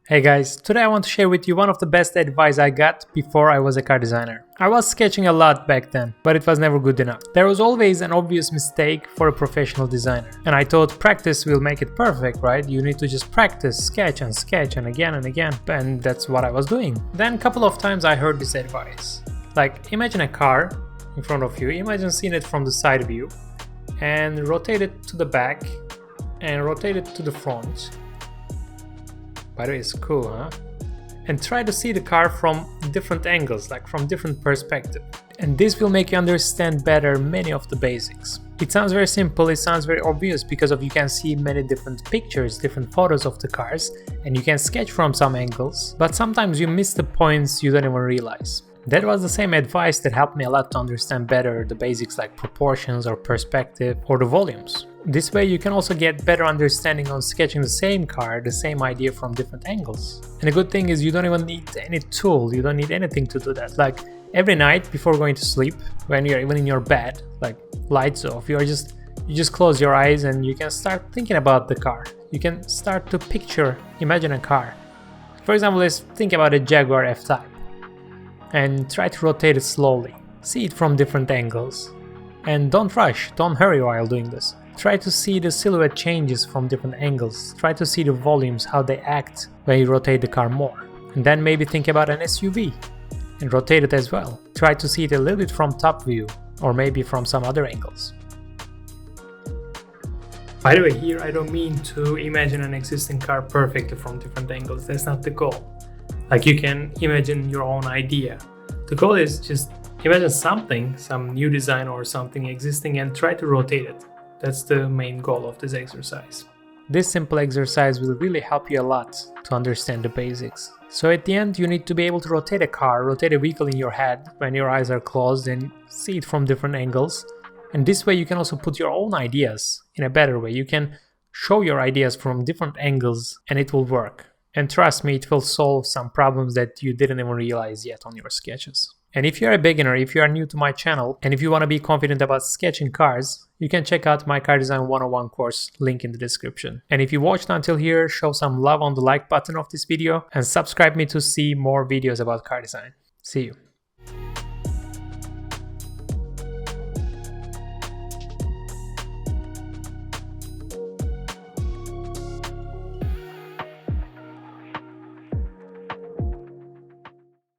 Hey guys, today I want to share with you one of the best advice I got before I was a car designer. I was sketching a lot back then, but it was never good enough. There was always an obvious mistake for a professional designer. And I thought practice will make it perfect, right? You need to just practice, sketch and again and again. And that's what I was doing. Then a couple of times I heard this advice. Like, imagine a car in front of you, imagine seeing it from the side view, and rotate it to the back, and rotate it to the front. By the way, it's cool, huh? And try to see the car from different angles, like from different perspectives. And this will make you understand better many of the basics. It sounds very simple, it sounds very obvious because you can see many different pictures, different photos of the cars, and you can sketch from some angles, but sometimes you miss the points you don't even realize. That was the same advice that helped me a lot to understand better the basics like proportions or perspective or the volumes. This way you can also get better understanding on sketching the same car, the same idea from different angles. And the good thing is you don't even need any tool, you don't need anything to do that. Like every night before going to sleep, when you're even in your bed, like lights off, you just close your eyes and you can start thinking about the car. You can start to imagine a car. For example, let's think about a Jaguar F-Type. And try to rotate it slowly. See it from different angles. And don't rush, don't hurry while doing this. Try to see the silhouette changes from different angles. Try to see the volumes, how they act when you rotate the car more. And then maybe think about an SUV and rotate it as well. Try to see it a little bit from top view or maybe from some other angles. By the way, here I don't mean to imagine an existing car perfectly from different angles. That's not the goal. Like you can imagine your own idea. The goal is just imagine something, some new design or something existing and try to rotate it. That's the main goal of this exercise. This simple exercise will really help you a lot to understand the basics. So at the end you need to be able to rotate a car, rotate a vehicle in your head when your eyes are closed and see it from different angles. And this way you can also put your own ideas in a better way. You can show your ideas from different angles and it will work. And trust me, it will solve some problems that you didn't even realize yet on your sketches. And if you're a beginner, if you are new to my channel, and if you want to be confident about sketching cars, you can check out my Car Design 101 course, link in the description. And if you watched until here, show some love on the like button of this video and subscribe me to see more videos about car design. See you.